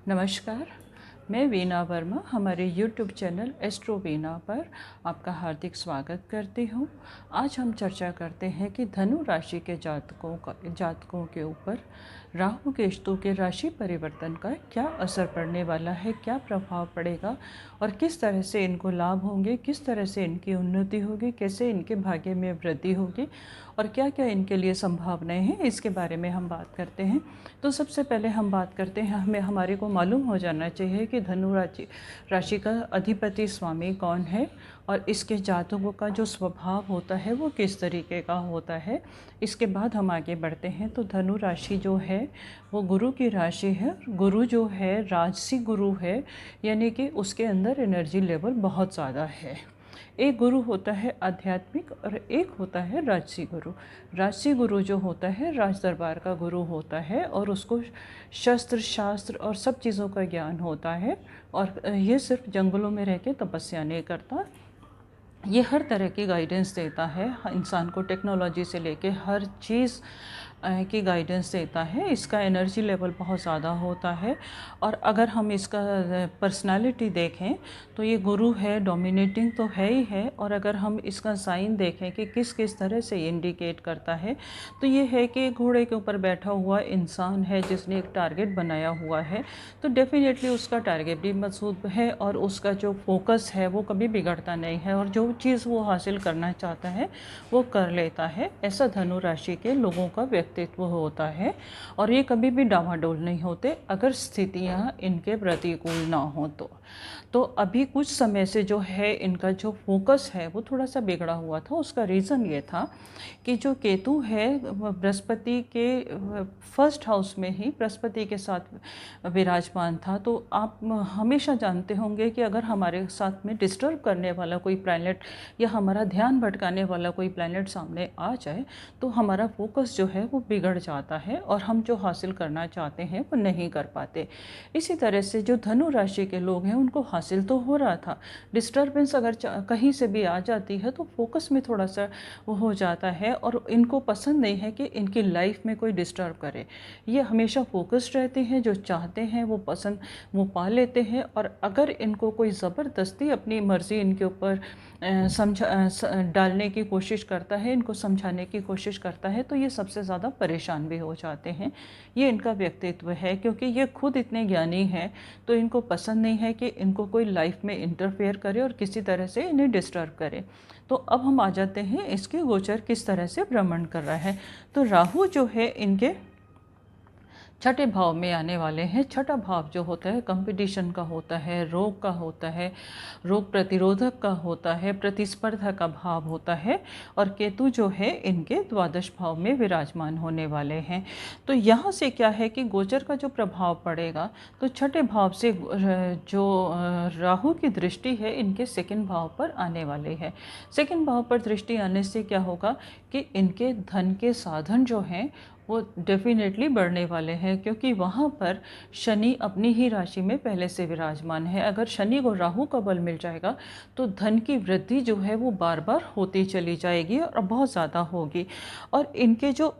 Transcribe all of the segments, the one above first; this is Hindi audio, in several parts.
नमस्कार। मैं वीना वर्मा हमारे यूट्यूब चैनल एस्ट्रो वीना पर आपका हार्दिक स्वागत करती हूँ। आज हम चर्चा करते हैं कि धनु राशि के जातकों के ऊपर राहु केतु के राशि परिवर्तन का क्या असर पड़ने वाला है, क्या प्रभाव पड़ेगा और किस तरह से इनको लाभ होंगे, किस तरह से इनकी उन्नति होगी, कैसे इनके भाग्य में वृद्धि होगी और क्या क्या इनके लिए संभावनाएं हैं, इसके बारे में हम बात करते हैं। तो सबसे पहले हम बात करते हैं, हमारे को मालूम हो जाना चाहिए कि धनु राशि का अधिपति स्वामी कौन है और इसके जातकों का जो स्वभाव होता है वो किस तरीके का होता है। इसके बाद हम आगे बढ़ते हैं। तो धनु राशि जो है वो गुरु की राशि है। गुरु जो है राजसी गुरु है, यानी कि उसके अंदर एनर्जी लेवल बहुत ज़्यादा है। एक गुरु होता है आध्यात्मिक और एक होता है राजसी गुरु। राजसी गुरु जो होता है राज दरबार का गुरु होता है और उसको शस्त्र शास्त्र और सब चीज़ों का ज्ञान होता है और ये सिर्फ जंगलों में रह के तपस्या नहीं करता। ये हर तरह की गाइडेंस देता है इंसान को, टेक्नोलॉजी से लेके हर चीज़ की गाइडेंस देता है। इसका एनर्जी लेवल बहुत ज़्यादा होता है और अगर हम इसका पर्सनालिटी देखें तो ये गुरु है, डोमिनेटिंग तो है ही है। और अगर हम इसका साइन देखें कि किस किस तरह से इंडिकेट करता है तो ये है कि घोड़े के ऊपर बैठा हुआ इंसान है जिसने एक टारगेट बनाया हुआ है, तो डेफिनेटली उसका टारगेट भी मजबूत है और उसका जो फोकस है वो कभी बिगड़ता नहीं है और जो चीज़ वो हासिल करना चाहता है वो कर लेता है। ऐसा धनु राशि के लोगों का व्यक्तित्व होता है और ये कभी भी डामाडोल नहीं होते अगर स्थितियाँ इनके प्रतिकूल ना हो तो अभी कुछ समय से जो है इनका जो फोकस है वो थोड़ा सा बिगड़ा हुआ था। उसका रीज़न ये था कि जो केतु है बृहस्पति के फर्स्ट हाउस में ही बृहस्पति के साथ विराजमान था। तो आप हमेशा जानते होंगे कि अगर हमारे साथ में डिस्टर्ब करने वाला कोई प्लैनेट या हमारा ध्यान भटकाने वाला कोई प्लैनेट सामने आ जाए तो हमारा फोकस जो है वो बिगड़ जाता है और हम जो हासिल करना चाहते हैं वो नहीं कर पाते। इसी तरह से जो धनु राशि के लोग हैं उनको हासिल तो हो रहा था, डिस्टर्बेंस अगर कहीं से भी आ जाती है तो फोकस में थोड़ा सा वो हो जाता है और इनको पसंद नहीं है कि इनकी लाइफ में कोई डिस्टर्ब करे। ये हमेशा फोकस्ड रहते हैं, जो चाहते हैं वो पसंद वो पा लेते हैं। और अगर इनको कोई ज़बरदस्ती अपनी मर्ज़ी इनके ऊपर डालने की कोशिश करता है, इनको समझाने की कोशिश करता है, तो ये सबसे ज़्यादा परेशान भी हो जाते हैं। ये इनका व्यक्तित्व है क्योंकि ये खुद इतने ज्ञानी हैं तो इनको पसंद नहीं है कि इनको कोई लाइफ में इंटरफेयर करे और किसी तरह से इन्हें डिस्टर्ब करे। तो अब हम आ जाते हैं इसके गोचर किस तरह से भ्रमण कर रहा है। तो राहु जो है इनके छठे भाव में आने वाले हैं। छठा भाव जो होता है कंपटीशन का होता है, रोग का होता है, रोग प्रतिरोधक का होता है, प्रतिस्पर्धा का भाव होता है और केतु जो है इनके द्वादश भाव में विराजमान होने वाले हैं। तो यहाँ से क्या है कि गोचर का जो प्रभाव पड़ेगा तो छठे भाव से जो राहु की दृष्टि है इनके सेकंड भाव पर आने वाले है। सेकंड भाव पर दृष्टि आने से क्या होगा कि इनके धन के साधन जो हैं वो डेफिनेटली बढ़ने वाले हैं क्योंकि वहाँ पर शनि अपनी ही राशि में पहले से विराजमान है। अगर शनि को राहु का बल मिल जाएगा तो धन की वृद्धि जो है वो बार बार होती चली जाएगी और बहुत ज़्यादा होगी। और इनके जो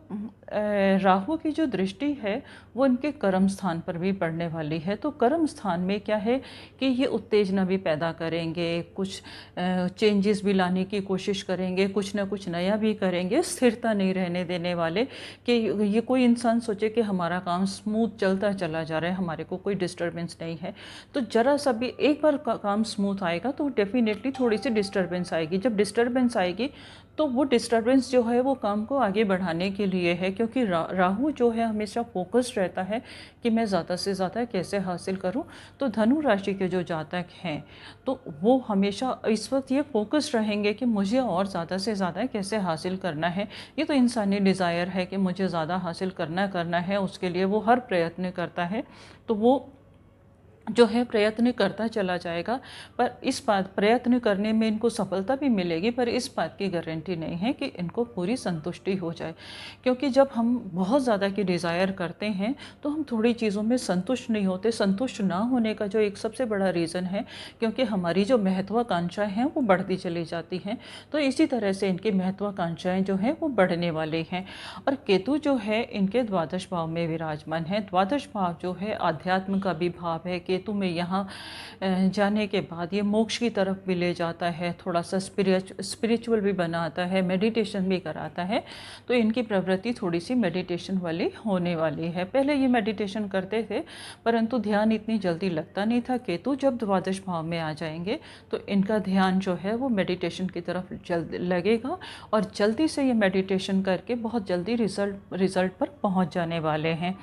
राहु की जो दृष्टि है वो इनके कर्म स्थान पर भी पड़ने वाली है। तो कर्म स्थान में क्या है कि ये उत्तेजना भी पैदा करेंगे, कुछ चेंजेस भी लाने की कोशिश करेंगे, कुछ ना कुछ नया भी करेंगे, स्थिरता नहीं रहने देने वाले कि ये कोई इंसान सोचे कि हमारा काम स्मूथ चलता चला जा रहा है, हमारे को कोई डिस्टरबेंस नहीं है। तो जरा सा भी एक बार काम स्मूथ आएगा तो डेफिनेटली थोड़ी सी डिस्टरबेंस आएगी। जब डिस्टरबेंस आएगी तो वो डिस्टरबेंस जो है वो काम को आगे बढ़ाने के लिए है क्योंकि राहु जो है हमेशा फोकस्ड रहता है कि मैं ज़्यादा से ज़्यादा कैसे हासिल करूं। तो धनु राशि के जो जातक हैं तो वो हमेशा इस वक्त ये फोकस्ड रहेंगे कि मुझे और ज़्यादा से ज़्यादा कैसे हासिल करना है। ये तो इंसानी डिज़ायर है कि मुझे ज़्यादा हासिल करना है, उसके लिए वो हर प्रयत्न करता है। तो वो जो है प्रयत्न करता चला जाएगा, पर इस बात प्रयत्न करने में इनको सफलता भी मिलेगी, पर इस बात की गारंटी नहीं है कि इनको पूरी संतुष्टि हो जाए। क्योंकि जब हम बहुत ज़्यादा की डिज़ायर करते हैं तो हम थोड़ी चीज़ों में संतुष्ट नहीं होते। संतुष्ट ना होने का जो एक सबसे बड़ा रीज़न है, क्योंकि हमारी जो महत्वाकांक्षाएँ हैं वो बढ़ती चली जाती हैं। तो इसी तरह से इनकी महत्वाकांक्षाएँ जो हैं वो बढ़ने वाली हैं। और केतु जो है इनके द्वादश भाव में विराजमान है। द्वादश भाव जो है आध्यात्म का भी भाव है। केतु में यहाँ जाने के बाद ये मोक्ष की तरफ भी ले जाता है, थोड़ा सा स्पिरिचुअल भी बनाता है, मेडिटेशन भी कराता है। तो इनकी प्रवृत्ति थोड़ी सी मेडिटेशन वाली होने वाली है। पहले ये मेडिटेशन करते थे परंतु ध्यान इतनी जल्दी लगता नहीं था। केतु जब द्वादश भाव में आ जाएंगे तो इनका ध्यान जो है वो मेडिटेशन की तरफ जल्द लगेगा और जल्दी से ये मेडिटेशन करके बहुत जल्दी रिज़ल्ट पर पहुंच जाने वाले हैं।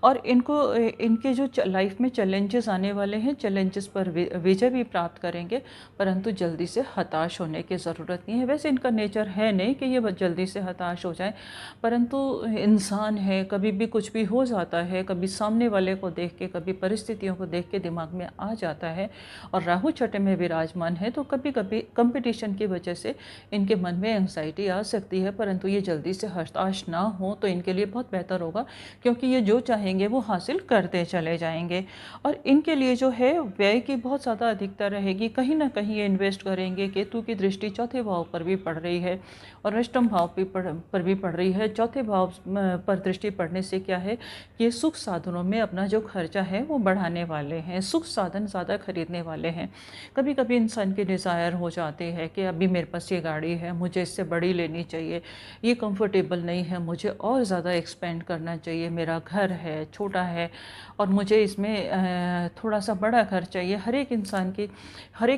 और इनको इनके जो लाइफ में चैलेंजेस आने वाले हैं, चैलेंजेस पर विजय भी प्राप्त करेंगे, परंतु जल्दी से हताश होने की ज़रूरत नहीं है। वैसे इनका नेचर है नहीं कि ये जल्दी से हताश हो जाए, परंतु इंसान है, कभी भी कुछ भी हो जाता है, कभी सामने वाले को देख के, कभी परिस्थितियों को देख के दिमाग में आ जाता है। और राहु छठे में विराजमान है तो कभी कभी कंपटीशन की वजह से इनके मन में एंग्जाइटी आ सकती है, परंतु ये जल्दी से हताश ना हो तो इनके लिए बहुत बेहतर होगा, क्योंकि ये जो चाहेंगे वो हासिल करते चले जाएंगे। और इनके लिए जो है व्यय की बहुत ज़्यादा अधिकता रहेगी, कहीं ना कहीं ये इन्वेस्ट करेंगे। केतु की दृष्टि चौथे भाव पर भी पड़ रही है और अष्टम भाव पर भी पड़ रही है। चौथे भाव पर दृष्टि पड़ने से क्या है कि ये सुख साधनों में अपना जो खर्चा है वो बढ़ाने वाले हैं, सुख साधन ज़्यादा खरीदने वाले हैं। कभी कभी इंसान की डिज़ायर हो जाती है कि अभी मेरे पास ये गाड़ी है, मुझे इससे बड़ी लेनी चाहिए, ये कंफर्टेबल नहीं है, मुझे और ज़्यादा एक्सपेंड करना चाहिए, मेरा घर है छोटा है और मुझे इसमें थोड़ा सा बड़ा घर चाहिए। हर एक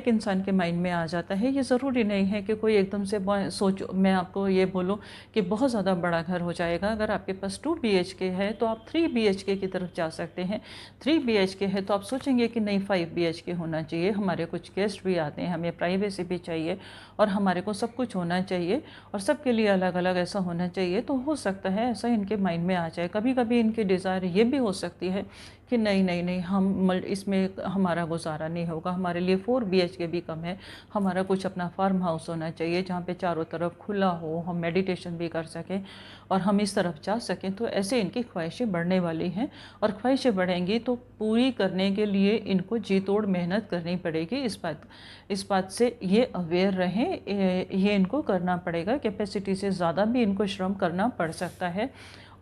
इंसान के माइंड में आ जाता है। ये ज़रूरी नहीं है कि कोई एकदम से सोचो, मैं आपको ये बोलूँ कि बहुत ज़्यादा बड़ा घर हो जाएगा। अगर आपके पास 2 BHK है तो आप 3 BHK की तरफ जा सकते हैं। 3 BHK है तो आप सोचेंगे कि नहीं 5 BHK होना चाहिए, हमारे कुछ गेस्ट भी आते हैं, हमें प्राइवेसी भी चाहिए और हमारे को सब कुछ होना चाहिए और सबके लिए अलग अलग ऐसा होना चाहिए। तो हो सकता है ऐसा इनके माइंड में आ जाए। कभी कभी इनकी डिज़ायर ये भी हो सकती है कि नहीं नहीं नहीं, हम इसमें हमारा गुजारा नहीं होगा, हमारे लिए 4 BHK भी कम है, हमारा कुछ अपना फार्म हाउस होना चाहिए जहाँ पे चारों तरफ खुला हो, हम मेडिटेशन भी कर सकें और हम इस तरफ जा सकें। तो ऐसे इनकी ख्वाहिशें बढ़ने वाली हैं और ख्वाहिशें बढ़ेंगी तो पूरी करने के लिए इनको जी तोड़ मेहनत करनी पड़ेगी। इस बात से ये अवेयर रहें, ये इनको करना पड़ेगा। कैपेसिटी से ज़्यादा भी इनको श्रम करना पड़ सकता है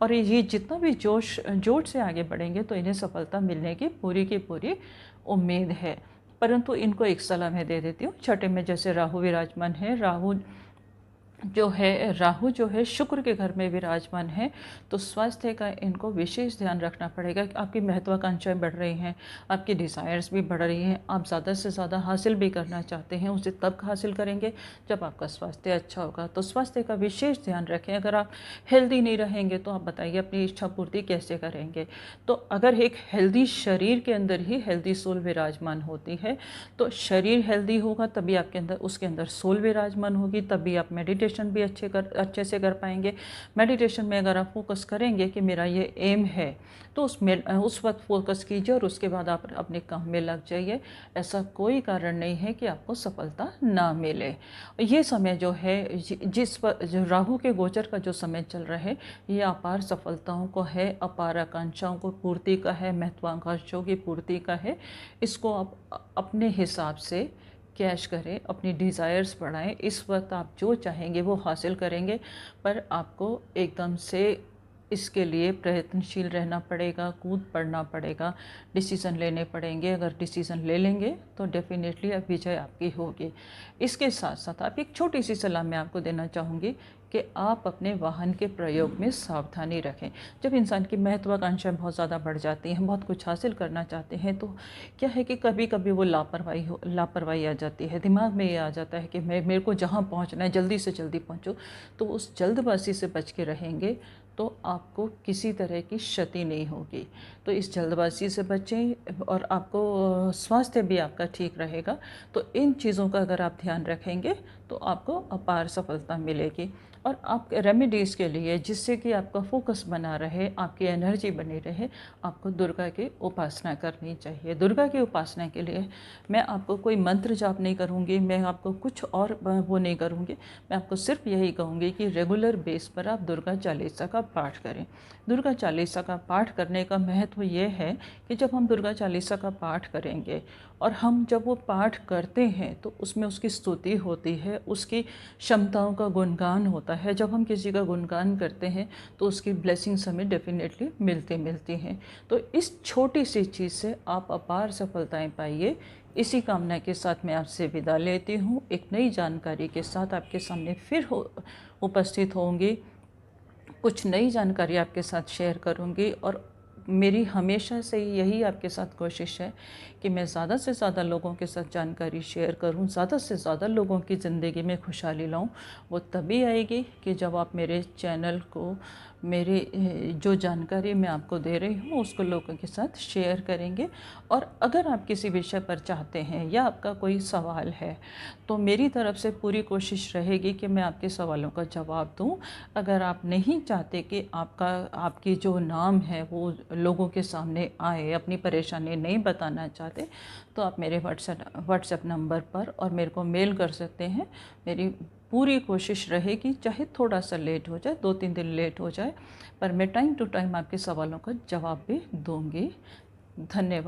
और ये जितना भी जोश से आगे बढ़ेंगे तो इन्हें सफलता मिलने की पूरी उम्मीद है। परंतु इनको एक सलाह मैं दे देती हूँ। छठे में जैसे राहु विराजमान है, राहु जो है शुक्र के घर में विराजमान है, तो स्वास्थ्य का इनको विशेष ध्यान रखना पड़ेगा। आपकी महत्वाकांक्षाएं बढ़ रही हैं, आपकी डिज़ायर्स भी बढ़ रही हैं, आप ज़्यादा से ज़्यादा हासिल भी करना चाहते हैं, उसे तब हासिल करेंगे जब आपका स्वास्थ्य अच्छा होगा। तो स्वास्थ्य का विशेष ध्यान रखें। अगर आप हेल्दी नहीं रहेंगे तो आप बताइए अपनी इच्छा पूर्ति कैसे करेंगे। तो अगर एक हेल्दी शरीर के अंदर ही हेल्दी सोल विराजमान होती है, तो शरीर हेल्दी होगा तभी आपके अंदर उसके अंदर सोल विराजमान होगी, तभी आप मेडिटेशन भी अच्छे से कर पाएंगे। मेडिटेशन में अगर आप फोकस करेंगे कि मेरा ये एम है तो उस वक्त फोकस कीजिए और उसके बाद आप अपने काम में लग जाइए। ऐसा कोई कारण नहीं है कि आपको सफलता ना मिले। ये समय जो है जिस पर जो राहु के गोचर का जो समय चल रहा है, ये अपार सफलताओं को है, अपार आकांक्षाओं को पूर्ति का है, महत्वाकांक्षाओं की पूर्ति का है। इसको आप अपने हिसाब से कैश करें, अपनी डिज़ायर्स बढ़ाएं। इस वक्त आप जो चाहेंगे वो हासिल करेंगे, पर आपको एकदम से इसके लिए प्रयत्नशील रहना पड़ेगा, कूद पड़ना पड़ेगा, डिसीज़न लेने पड़ेंगे। अगर डिसीज़न ले लेंगे तो डेफिनेटली अब विजय आपकी होगी। इसके साथ साथ आप एक छोटी सी सलाह मैं आपको देना चाहूँगी कि आप अपने वाहन के प्रयोग में सावधानी रखें। जब इंसान की महत्वाकांक्षाएं बहुत ज़्यादा बढ़ जाती हैं, बहुत कुछ हासिल करना चाहते हैं, तो क्या है कि कभी कभी वो लापरवाही आ जाती है। दिमाग में ये आ जाता है कि मेरे को जहाँ पहुँचना है जल्दी से जल्दी पहुँचो। तो उस जल्दबाजी से बच के रहेंगे तो आपको किसी तरह की क्षति नहीं होगी। तो इस जल्दबाजी से बचें और आपको स्वास्थ्य भी आपका ठीक रहेगा। तो इन चीज़ों का अगर आप ध्यान रखेंगे तो आपको अपार सफलता मिलेगी। और आप रेमेडीज़ के लिए, जिससे कि आपका फोकस बना रहे, आपकी एनर्जी बनी रहे, आपको दुर्गा की उपासना करनी चाहिए। दुर्गा की उपासना के लिए मैं आपको कोई मंत्र जाप नहीं करूँगी, मैं आपको कुछ और वो नहीं करूँगी। मैं आपको सिर्फ यही कहूँगी कि रेगुलर बेस पर आप दुर्गा चालीसा का पाठ करें। दुर्गा चालीसा का पाठ करने का महत्व ये है कि जब हम दुर्गा चालीसा का पाठ करेंगे और हम जब वो पाठ करते हैं तो उसमें उसकी स्तुति होती है, उसकी क्षमताओं का गुणगान होता है। जब हम किसी का गुणगान करते हैं तो उसकी ब्लेसिंग्स हमें डेफिनेटली मिलती हैं। तो इस छोटी सी चीज़ से आप अपार सफलताएं पाइए। इसी कामना के साथ मैं आपसे विदा लेती हूँ। एक नई जानकारी के साथ आपके सामने फिर उपस्थित होंगी। कुछ नई जानकारी आपके साथ शेयर करूँगी और मेरी हमेशा से यही आपके साथ कोशिश है कि मैं ज़्यादा से ज़्यादा लोगों के साथ जानकारी शेयर करूं, ज़्यादा से ज़्यादा लोगों की ज़िंदगी में खुशहाली लाऊं। वो तभी आएगी कि जब आप मेरे चैनल को, मेरे जो जानकारी मैं आपको दे रही हूं उसको लोगों के साथ शेयर करेंगे। और अगर आप किसी विषय पर चाहते हैं या आपका कोई सवाल है तो मेरी तरफ से पूरी कोशिश रहेगी कि मैं आपके सवालों का जवाब दूं। अगर आप नहीं चाहते कि आपकी जो नाम है वो लोगों के सामने आए, अपनी परेशानी नहीं बताना चाहते, तो आप मेरे व्हाट्सएप नंबर पर और मेरे को मेल कर सकते हैं। मेरी पूरी कोशिश रहेगी, चाहे थोड़ा सा लेट हो जाए, 2-3 दिन लेट हो जाए, पर मैं टाइम टू टाइम आपके सवालों का जवाब भी दूंगी। धन्यवाद।